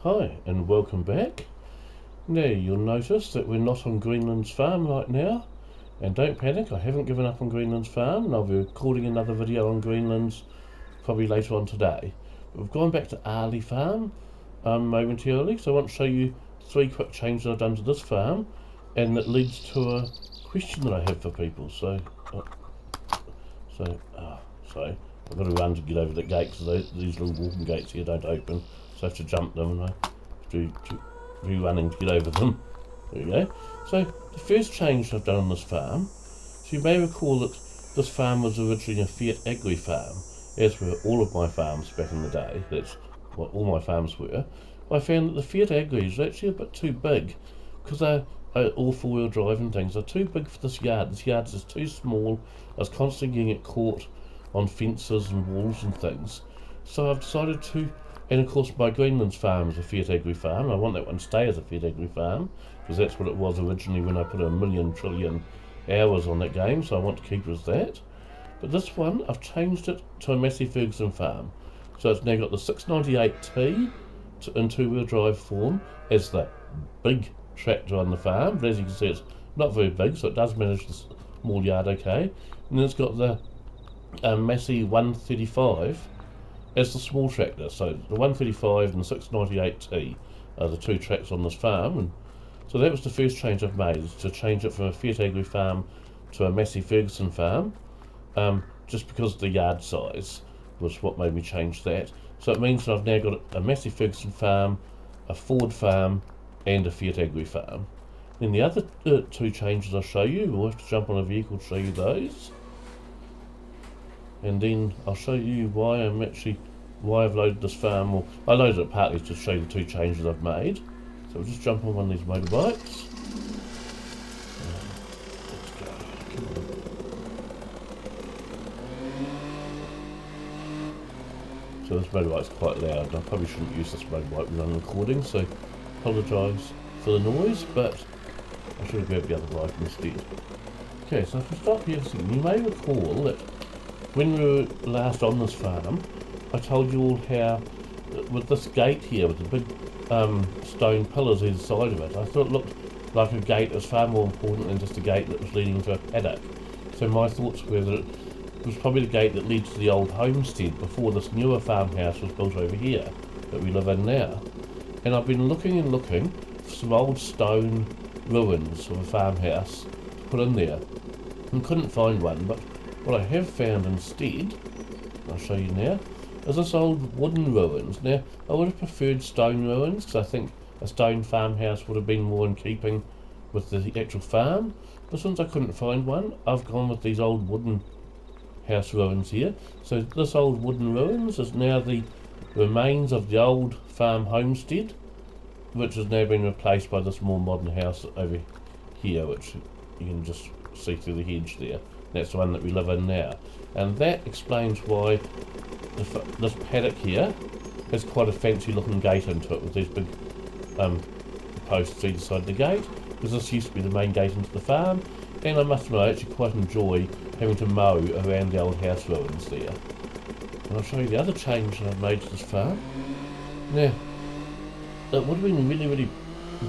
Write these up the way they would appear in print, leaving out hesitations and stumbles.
Hi and welcome back. Now you'll notice that we're not on Greenland's farm right now, and don't panic, I haven't given up on Greenland's farm and I'll be recording another video on Greenland's probably later on today. But we've gone back to Aghalee Farm momentarily, so I want to show you 3 quick changes I've done to this farm, and that leads to a question that I have for people. Sorry, I've got to run to get over the gate because these little walking gates here don't open, so I have to jump them and I have to be running to get over them. There we go. So the first change I've done on this farm, so you may recall that this farm was originally a Aghalee Farm, as were all of my farms back in the day. That's what all my farms were. I found that the Aghalee is actually a bit too big, because they're all 4-wheel drive and things. They're too big for this yard. This yard is too small. I was constantly getting it caught on fences and walls and things. So I've decided to, and of course my Greenland's farm is a Aghalee Farm. I want that one to stay as a Aghalee Farm, because that's what it was originally when I put a million trillion hours on that game, so I want to keep it as that. But this one, I've changed it to a Massey Ferguson farm. So it's now got the 698T in 2-wheel drive form as the big tractor on the farm, but as you can see it's not very big, so it does manage the small yard okay. And then it's got the Massey 135 as the small tractor. So the 135 and the 698T are the 2 tracks on this farm, and so that was the first change I've made, is to change it from a Aghalee Farm to a Massey Ferguson farm, just because the yard size was what made me change that. So it means that I've now got a Massey Ferguson farm, a Ford farm and a Aghalee Farm. Then the other 2 changes I'll show you, we'll have to jump on a vehicle to show you those. And then I'll show you why I've loaded this farm. Well, I loaded it partly to show you the 2 changes I've made. So we'll just jump on one of these motorbikes. Let's go. Come on. So this motorbike's quite loud, and I probably shouldn't use this motorbike when I'm recording, so apologise for the noise, but I should have grabbed the other bike instead. Okay, so if we stop here, so you may recall that when we were last on this farm, I told you all how, with this gate here, with the big stone pillars either side of it, I thought it looked like a gate that was far more important than just a gate that was leading to a paddock. So my thoughts were that it was probably the gate that leads to the old homestead before this newer farmhouse was built over here that we live in now. And I've been looking for some old stone ruins of a farmhouse to put in there, and couldn't find one, but what I have found instead, I'll show you now, is this old wooden ruins. Now, I would have preferred stone ruins, because I think a stone farmhouse would have been more in keeping with the actual farm, but since I couldn't find one, I've gone with these old wooden house ruins here. So this old wooden ruins is now the remains of the old farm homestead, which has now been replaced by this more modern house over here, which you can just see through the hedge there. That's the one that we live in now, and that explains why this paddock here has quite a fancy looking gate into it with these big posts either side of the gate, because this used to be the main gate into the farm, and I must admit I actually quite enjoy having to mow around the old house ruins there. And I'll show you the other change that I've made to this farm. Now, it would have been really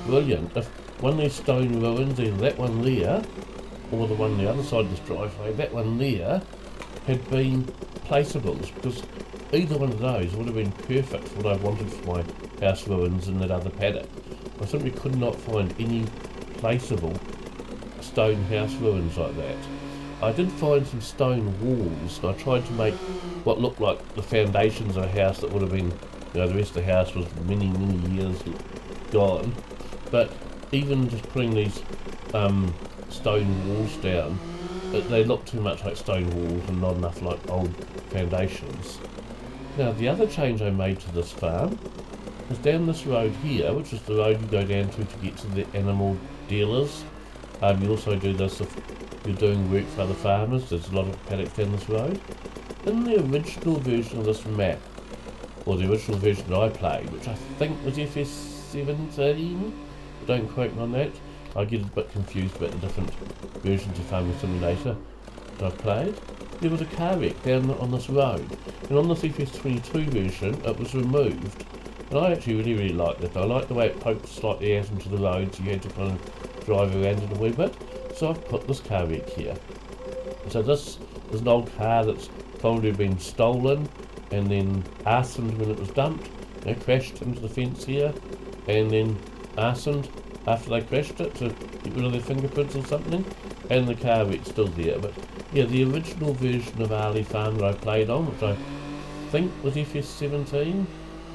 brilliant if one of these stone ruins, either that one there or the one on the other side of this driveway, that one there, had been placeables, because either one of those would have been perfect for what I wanted for my house ruins in that other paddock. I simply could not find any placeable stone house ruins like that. I did find some stone walls, and I tried to make what looked like the foundations of a house that would have been, the rest of the house was many years gone, but even just putting these stone walls down, they look too much like stone walls and not enough like old foundations. Now the other change I made to this farm is down this road here, which is the road you go down to get to the animal dealers. You also do this if you're doing work for other farmers. There's a lot of paddocks down this road. In the original version of this map, or the original version that I played, which I think was FS17, don't quote me on that, I get a bit confused about the different versions of Farming Simulator that I've played. There was a car wreck down on this road, and on the FS22 version it was removed, And I actually really like it. I like the way it pokes slightly out into the road, so you had to kind of drive around it a wee bit. So I've put this car wreck here. So this is an old car that's probably been stolen and then arsoned when it was dumped. Crashed into the fence here and then arsoned after they crashed it to get rid of their fingerprints or something. And the car wreck's still there. But yeah, the original version of Aghalee Farm that I played on, which I think was FS17,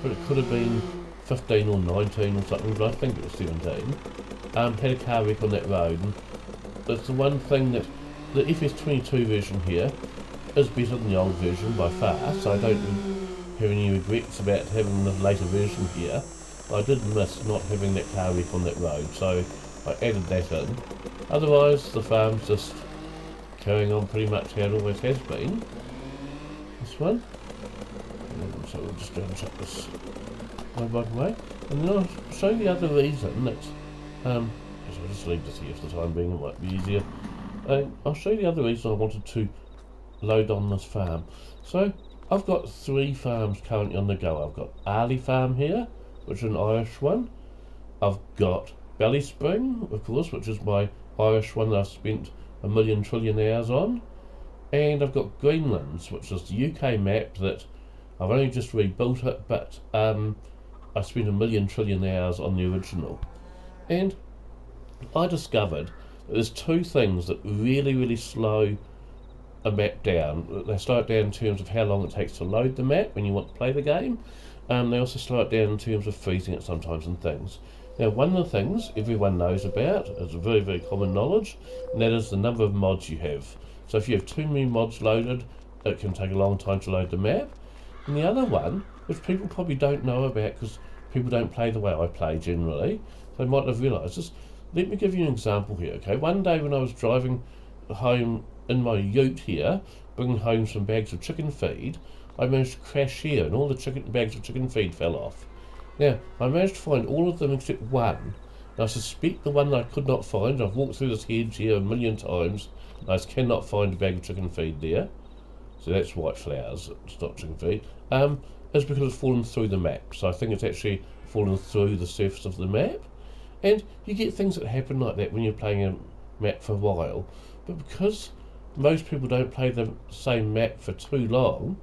but it could have been 15 or 19 or something, but I think it was 17, had a car wreck on that road. And that's the one thing that the FS22 version here is better than the old version by far, so I don't have any regrets about having the later version here. I did miss not having that car wreck on that road, so I added that in. Otherwise, the farm's just carrying on pretty much how it always has been. This one. And so we'll just go and chuck this mobile away. And then I'll show you the other reason that, so I'll just leave this here for the time being, it might be easier. I'll show you the other reason I wanted to load on this farm. So I've got 3 farms currently on the go. I've got Aghalee Farm here, which is an Irish one. I've got Ballyspring, of course, which is my Irish one that I've spent 1,000,000 trillion hours on. And I've got Greenlands, which is the UK map that I've only just rebuilt it, but I spent 1,000,000 trillion hours on the original. And I discovered that there's 2 things that really slow a map down. They slow it down in terms of how long it takes to load the map when you want to play the game. They also slow it down in terms of freezing it sometimes and things. Now, one of the things everyone knows about is a very common knowledge, and that is the number of mods you have. So if you have too many mods loaded, it can take a long time to load the map. And the other one, which people probably don't know about because people don't play the way I play generally, they might have realised this. Let me give you an example here, okay? One day when I was driving home in my ute here, bringing home some bags of chicken feed, I managed to crash here and all the bags of chicken feed fell off. Now, I managed to find all of them except one. And I suspect the one that I could not find, I've walked through this hedge here 1,000,000 times, and I just cannot find a bag of chicken feed there. So that's white flowers, it's not chicken feed. Is because it's fallen through the map. So I think it's actually fallen through the surface of the map. And you get things that happen like that when you're playing a map for a while. But because most people don't play the same map for too long,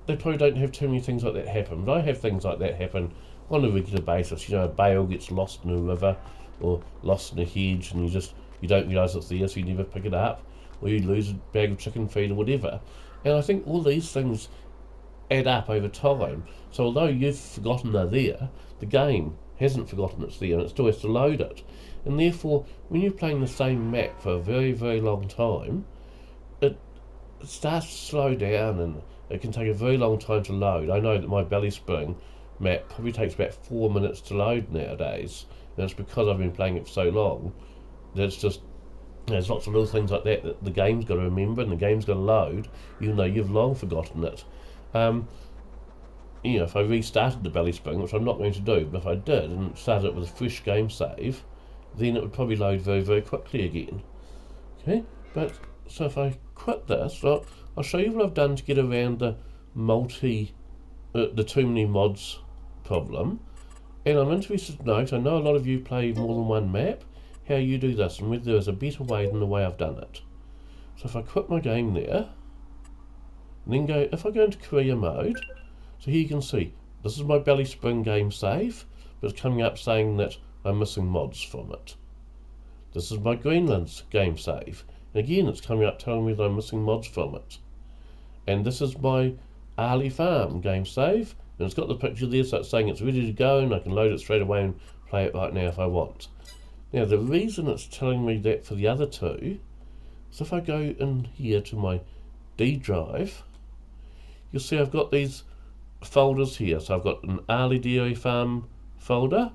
they probably don't have too many things like that happen. But I have things like that happen on a regular basis. You know, a bale gets lost in a river or lost in a hedge and you don't realise it's there, so you never pick it up, or you lose a bag of chicken feed or whatever. And I think all these things add up over time. So although you've forgotten they're there, the game hasn't forgotten it's there and it still has to load it. And therefore, when you're playing the same map for a very long time, it starts to slow down and it can take a very long time to load. I know that my Ballyspring map probably takes about 4 minutes to load nowadays, and it's because I've been playing it for so long that it's just, there's lots of little things like that that the game's got to remember and the game's got to load, even though you've long forgotten it. You know, if I restarted the Ballyspring, which I'm not going to do, but if I did and started it with a fresh game save, then it would probably load very quickly again. Okay, but so if I quit this, I'll show you what I've done to get around the the too many mods problem. And I'm interested to know, because I know a lot of you play more than one map, how you do this and whether there's a better way than the way I've done it. So if I quit my game there, and then if I go into career mode, so here you can see, this is my Ballyspring game save, but it's coming up saying that I'm missing mods from it. This is my Greenlands game save, and again it's coming up telling me that I'm missing mods from it. And this is my Aghalee Farm game save, and it's got the picture there, so it's saying it's ready to go and I can load it straight away and play it right now if I want. Now the reason it's telling me that for the other two is if I go in here to my D drive, you'll see I've got these folders here. So I've got an Aghalee Dairy Farm folder,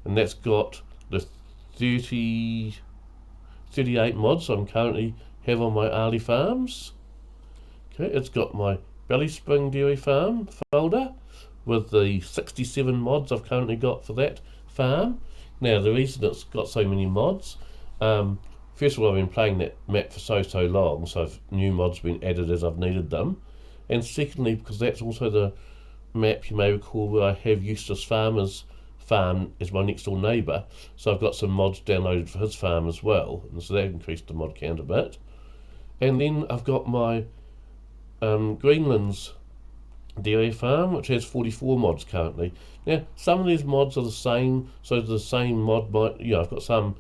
and that's got the 38 mods I'm currently have on my Aghalee Farms. Okay, it's got my Ballyspring Dairy Farm folder with the 67 mods I've currently got for that farm. Now the reason it's got so many mods, first of all I've been playing that map for so long, so new mods have been added as I've needed them, and secondly because that's also the map, you may recall, where I have Eustace Farmer's farm as my next door neighbour, so I've got some mods downloaded for his farm as well, and so that increased the mod count a bit. And then I've got my Greenland's dairy farm, which has 44 mods currently. Now, some of these mods are the same, so the same mod might, I've got some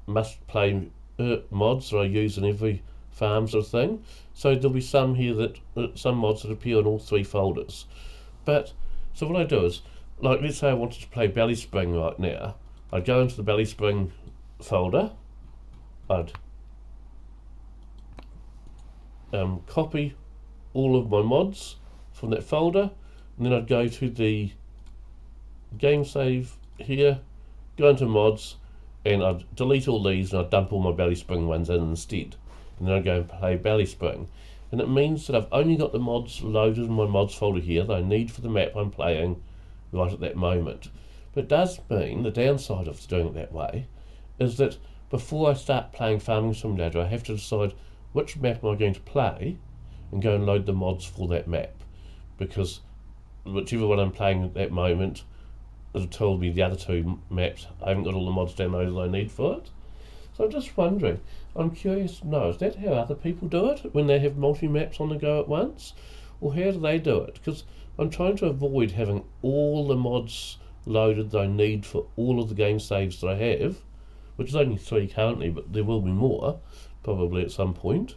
must-play mods that I use in every farm sort of thing. So there'll be some here some mods that appear in all 3 folders. But, so what I do is, like, let's say I wanted to play Belly Spring right now. I'd go into the Belly Spring folder, I'd copy all of my mods from that folder, and then I'd go to the game save here, go into mods, and I'd delete all these and I'd dump all my Belly Spring ones in instead. And then I'd go and play Belly Spring. And it means that I've only got the mods loaded in my mods folder here that I need for the map I'm playing right at that moment. But it does mean, the downside of doing it that way, is that before I start playing Farming Simulator, I have to decide which map am I going to play and go and load the mods for that map. Because whichever one I'm playing at that moment, it'll tell me the other 2 maps, I haven't got all the mods downloaded that I need for it. So I'm just wondering, I'm curious to know, is that how other people do it when they have multi-maps on the go at once? Or how do they do it? Because I'm trying to avoid having all the mods loaded that I need for all of the game saves that I have, which is only 3 currently, but there will be more, probably at some point.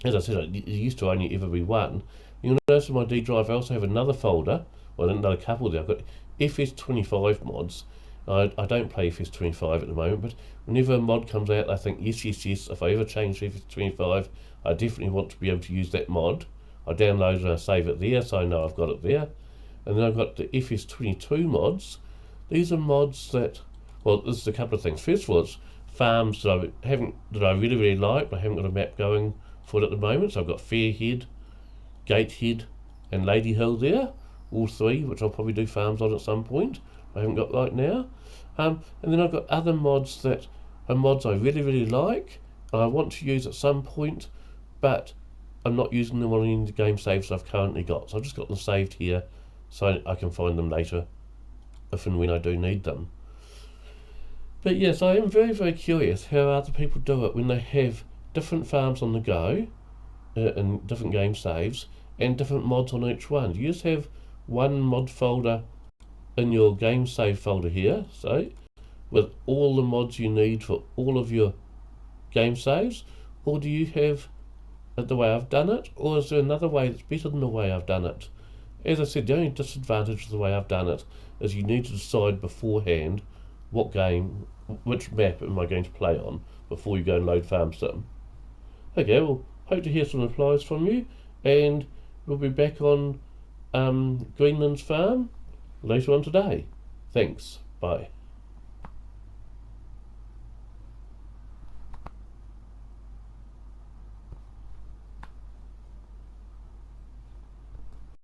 As I said, it used to only ever be 1. You'll notice in my D drive I also have another folder, well, another couple there. I've got FS25 mods. I don't play FS25 at the moment, but whenever a mod comes out, I think, yes, if I ever change to FS25, I definitely want to be able to use that mod. I download it and I save it there, so I know I've got it there. And then I've got the FS22 mods. These are mods that, well, this is a couple of things. First of all, it's farms that I really, really like, but I haven't got a map going for it at the moment. So I've got Fairhead, Gatehead, and Lady Hill there, all 3, which I'll probably do farms on at some point. I haven't got right now. And then I've got other mods that are mods I really, really like, and I want to use at some point, but I'm not using them on any of the game saves I've currently got. So I've just got them saved here, so I can find them later, if and when I do need them. But yes, I am very, very curious how other people do it when they have different farms on the go, and different game saves, and different mods on each one. Do you just have one mod folder in your game save folder here, so with all the mods you need for all of your game saves, or do you have it the way I've done it, or is there another way that's better than the way I've done it? As I said, the only disadvantage of the way I've done it is you need to decide beforehand which map am I going to play on before you go and load Farm Sim. Okay, well, hope to hear some replies from you, and we'll be back on Greenland's farm later on today. Thanks. Bye.